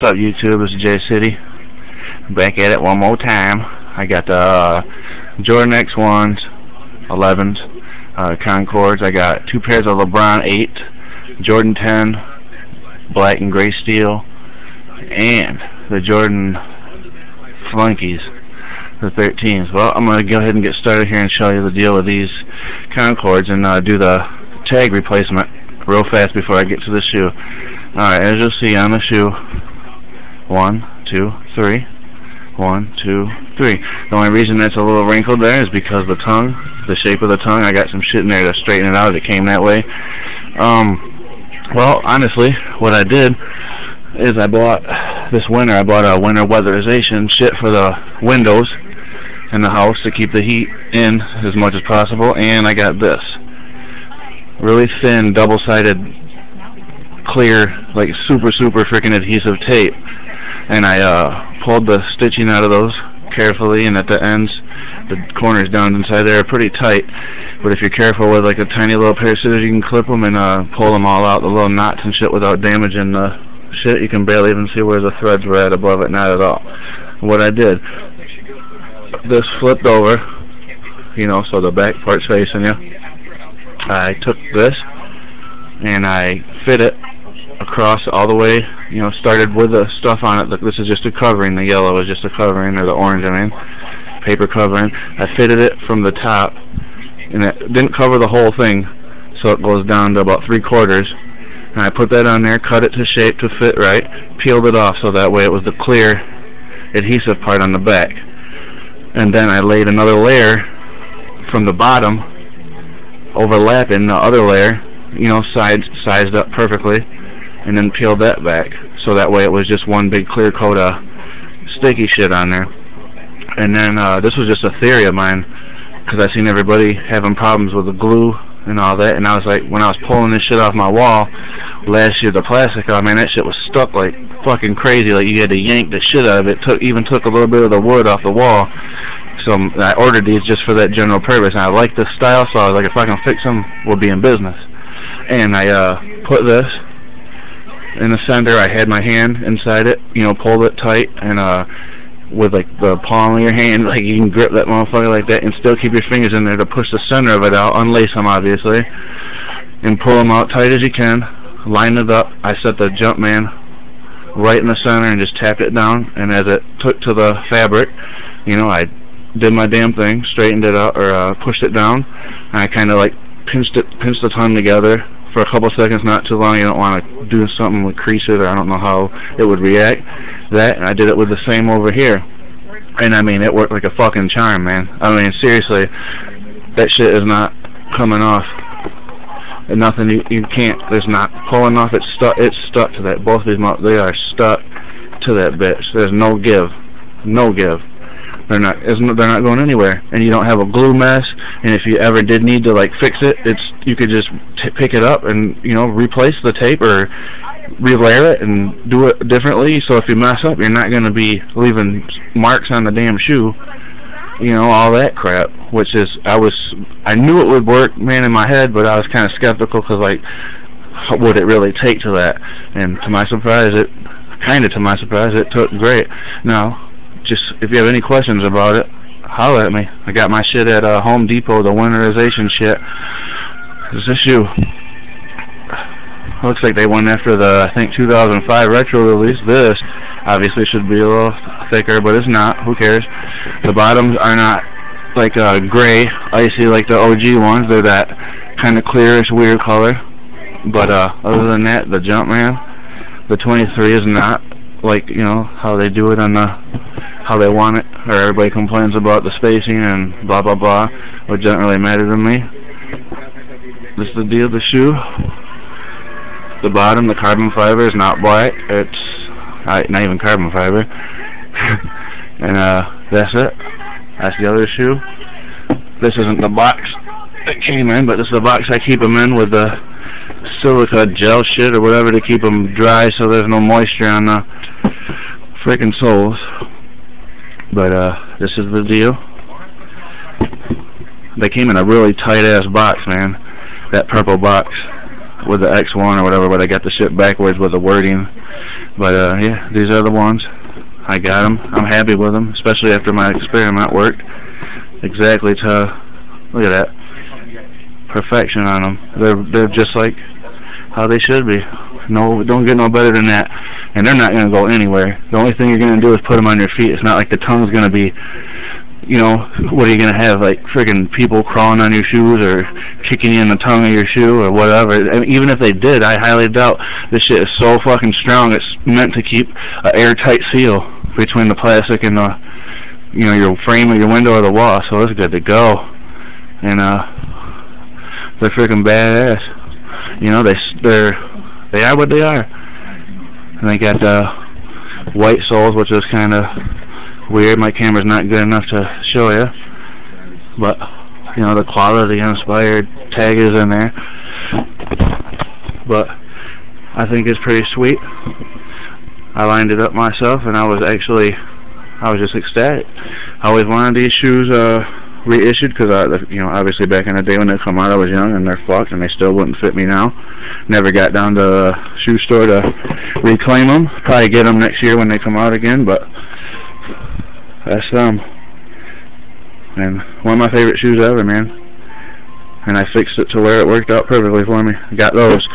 What's up, YouTube? This is Xiii. Back at it one more time. I got the Jordan X1s, 11s, Concords. I got two pairs of Lebron 8, Jordan 10, black and gray steel, and the Jordan Flunkies, the 13s. Well, I'm going to go ahead and get started here and show you the deal with these Concords and do the tag replacement real fast before I get to the shoe. Alright, as you'll see on the shoe, 1, 2, 3. 1, 2, 3. The only reason that's a little wrinkled there is because the tongue, the shape of the tongue, I got some shit in there to straighten it out. It came that way. Well, honestly, what I did is this winter I bought a winter weatherization shit for the windows in the house to keep the heat in as much as possible, and I got this really thin, double-sided, clear, like super freaking adhesive tape. And I pulled the stitching out of those carefully, and at the ends, the corners down inside there are pretty tight. But if you're careful with like a tiny little pair of scissors, you can clip them and pull them all out, the little knots and shit, without damaging the shit. You can barely even see where the threads were at above it, not at all. What I did, this flipped over, you know, so the back part's facing you. I took this and I fit it across all the way, you know, started with the stuff on it. This is just a covering, the yellow is just a covering, or the orange, I mean, paper covering. I fitted it from the top, and it didn't cover the whole thing, so it goes down to about 3/4, and I put that on there, cut it to shape to fit right, peeled it off so that way it was the clear adhesive part on the back. And then I laid another layer from the bottom, overlapping the other layer, you know, sized up perfectly, and then peeled that back, so that way it was just one big clear coat of sticky shit on there. And then this was just a theory of mine, because I seen everybody having problems with the glue and all that, and I was like, when I was pulling this shit off my wall last year, the plastic, oh man, that shit was stuck like fucking crazy, like you had to yank the shit out of it. Even took a little bit of the wood off the wall. So I ordered these just for that general purpose, and I like this style, so I was like, if I can fix them, we'll be in business. And I put this in the center. I had my hand inside it, you know, pulled it tight, and with like the palm of your hand, like you can grip that motherfucker like that and still keep your fingers in there to push the center of it out, unlace them obviously, and pull them out tight as you can, line it up. I set the Jumpman right in the center and just tapped it down, and as it took to the fabric, you know, I did my damn thing, straightened it out, or pushed it down, and I kind of like pinched the tongue together for a couple seconds, not too long. You don't want to do something with crease it, or I don't know how it would react. And I did it with the same over here, and I mean, it worked like a fucking charm, man. I mean, seriously, that shit is not coming off. And nothing, you can't, there's not pulling off. It's stuck to that. Both of these, they are stuck to that bitch. There's no give. They're not going anywhere, and you don't have a glue mess. And if you ever did need to like fix it, you could just pick it up and, you know, replace the tape or relayer it and do it differently. So if you mess up, you're not going to be leaving marks on the damn shoe, you know, all that crap. Which is, I knew it would work, man, in my head, but I was kind of skeptical, because like, would it really take to that? And to my surprise, it took great. Now, just if you have any questions about it, holler at me. I got my shit at Home Depot, the winterization shit. This is a shoe. Looks like they went after the, I think, 2005 retro release. This obviously should be a little thicker, but it's not. Who cares? The bottoms are not like gray, icy like the OG ones. They're that kind of clearish, weird color. But other than that, the Jumpman, the 23 is not like, you know, how they do it on the, how they want it, or everybody complains about the spacing and blah blah blah, which doesn't really matter to me. This is the deal of the shoe. The bottom, the carbon fiber is not black. It's not even carbon fiber. And that's it. That's the other shoe. This isn't the box it came in, but this is the box I keep them in, with the silica gel shit or whatever to keep them dry, so there's no moisture on the freaking soles. But this is the deal. They came in a really tight ass box, man. That purple box with the X1 or whatever, but I got the shit backwards with the wording. But yeah, these are the ones. I got them. I'm happy with them, especially after my experiment worked exactly to, look at that, perfection on them. They're just like how they should be. No, don't get no better than that. And they're not going to go anywhere. The only thing you're going to do is put them on your feet. It's not like the tongue's going to be, you know, what are you going to have, like friggin' people crawling on your shoes or kicking you in the tongue of your shoe or whatever. I mean, even if they did, I highly doubt. This shit is so fucking strong. It's meant to keep an airtight seal between the plastic and the, you know, your frame of your window or the wall. So it's good to go. And they're freaking badass. You know, they are what they are. And they got white soles, which is kind of weird. My camera's not good enough to show you, but you know, the quality inspired tag is in there. But I think it's pretty sweet. I lined it up myself, and I was just ecstatic. I always wanted these shoes reissued because you know, obviously back in the day when they come out, I was young and they're fucked, and they still wouldn't fit me now. Never got down to the shoe store to reclaim them. Probably get them next year when they come out again, but that's them. And one of my favorite shoes ever, man. And I fixed it to where it worked out perfectly for me. Got those.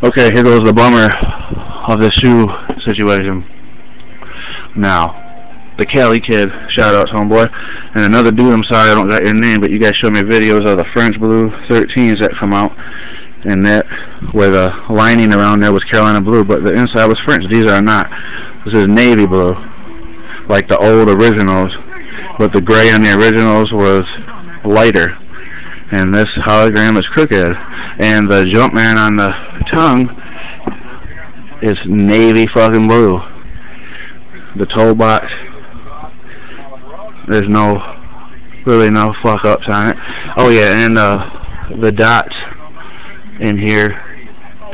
Okay, here goes the bummer of the shoe situation. Now, the Cali kid, shout out to homeboy, and another dude, I'm sorry I don't got your name, but you guys showed me videos of the French blue 13s that come out, and that, where the lining around there was Carolina blue, but the inside was French. These are not. This is navy blue, like the old originals, but the gray on the originals was lighter, and this hologram is crooked, and the Jumpman on the tongue is navy fucking blue. The toe box, there's really no fuck ups on it. Oh yeah, and the dots in here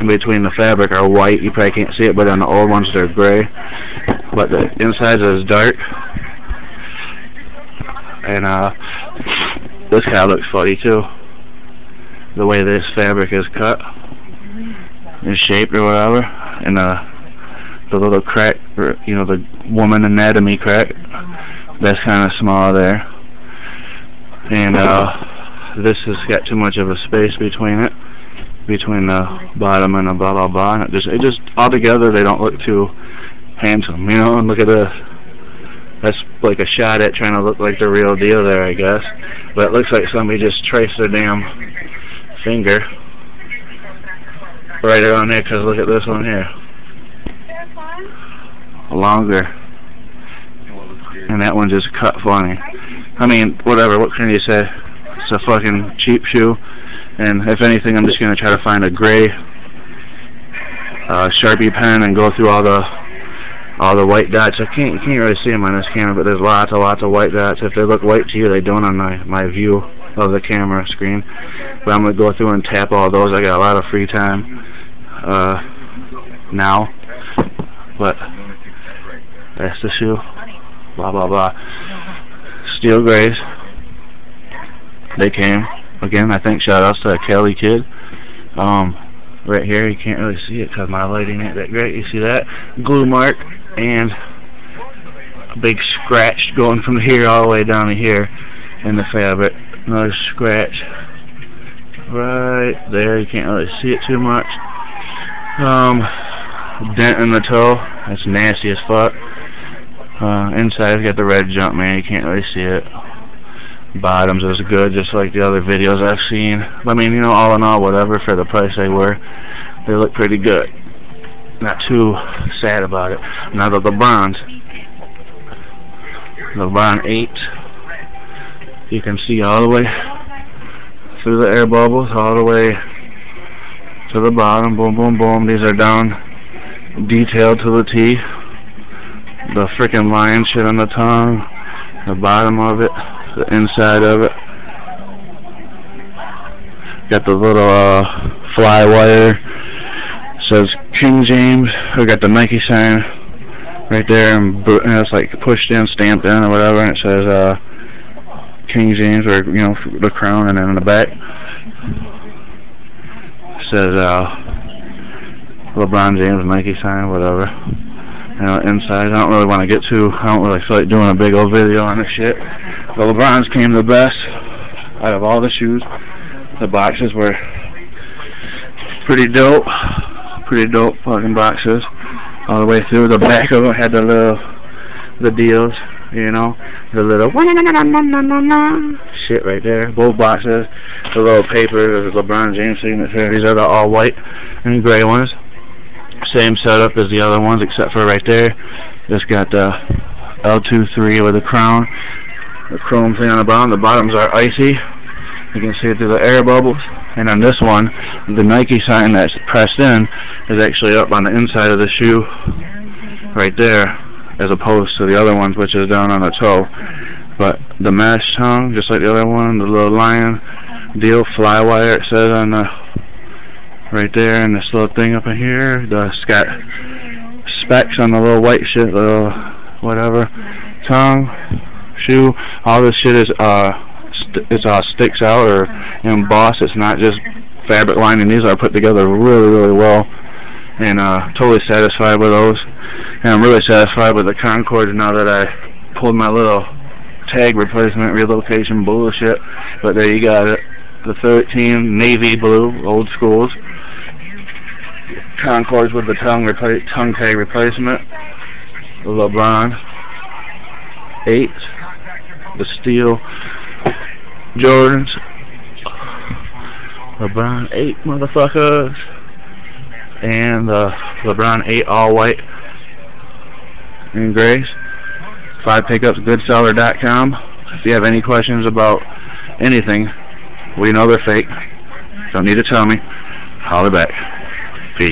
in between the fabric are white. You probably can't see it, but on the old ones they're gray. But the inside is dark. And this kind of looks funny too. The way this fabric is cut and shaped or whatever, and the little crack, or, you know, the woman anatomy crack, that's kind of small there. And this has got too much of a space between it, between the bottom and the blah blah blah. And it just altogether they don't look too handsome, you know. And look at this. That's like a shot at trying to look like the real deal there, I guess. But it looks like somebody just traced their damn finger right around there, because look at this one here. Longer. And that one just cut funny. I mean, whatever, what can you say? It's a fucking cheap shoe. And if anything, I'm just going to try to find a gray Sharpie pen and go through all the white dots. You can't really see them on this camera, but there's lots of white dots. If they look white to you, they don't on my view of the camera screen. But I'm going to go through and tap all those. I got a lot of free time now. But that's the shoe. Blah blah blah. Steel grays. They came. Again, I think shout outs to a Kelly kid. Right here, you can't really see it because my lighting ain't that great. You see that? Glue mark and a big scratch going from here all the way down to here in the fabric. Another scratch right there. You can't really see it too much. Dent in the toe. That's nasty as fuck. Inside, it's got the red Jumpman. You can't really see it. Bottoms is good, just like the other videos I've seen. I mean, you know, all in all, whatever, for the price they were, they look pretty good. Not too sad about it. Now the LeBron 8, you can see all the way through the air bubbles, all the way to the bottom. Boom, boom, boom. These are down detailed to the T. The freaking lion shit on the tongue, the bottom of it, the inside of it. Got the little fly wire. Says King James. We got the Nike sign right there, and it's like pushed in, stamped in, or whatever, and it says King James, or you know, the crown, and then in the back it says LeBron James Nike sign, whatever. You know, inside, I don't really want to get too, I don't really feel like doing a big old video on this shit. The LeBrons came the best out of all the shoes. The boxes were pretty dope fucking boxes all the way through. The back of them had the deals, you know, the little shit right there. Both boxes, the little paper, the LeBron James signature. These are the all white and gray ones. Same setup as the other ones, except for right there. Just got the L23 with the crown, the chrome thing on the bottom. The bottoms are icy. You can see it through the air bubbles. And on this one, the Nike sign that's pressed in is actually up on the inside of the shoe, right there, as opposed to the other ones, which is down on the toe. But the mesh tongue, just like the other one, the little lion deal, fly wire, it says on the right there, and this little thing up in here, the specs on the little white shit, little whatever, tongue, shoe, all this shit is sticks out or embossed. It's not just fabric lining. These are put together really well, and totally satisfied with those. And I'm really satisfied with the Concord now that I pulled my little tag replacement relocation bullshit. But there you got it, the 13 navy blue old schools Concords with the tongue tag replacement, the LeBron 8, the steel Jordans, LeBron 8 motherfuckers, and the LeBron 8 all white in grays. 5 pickups, goodseller.com. If you have any questions about anything, we know they're fake. Don't need to tell me. Holler back. Peace.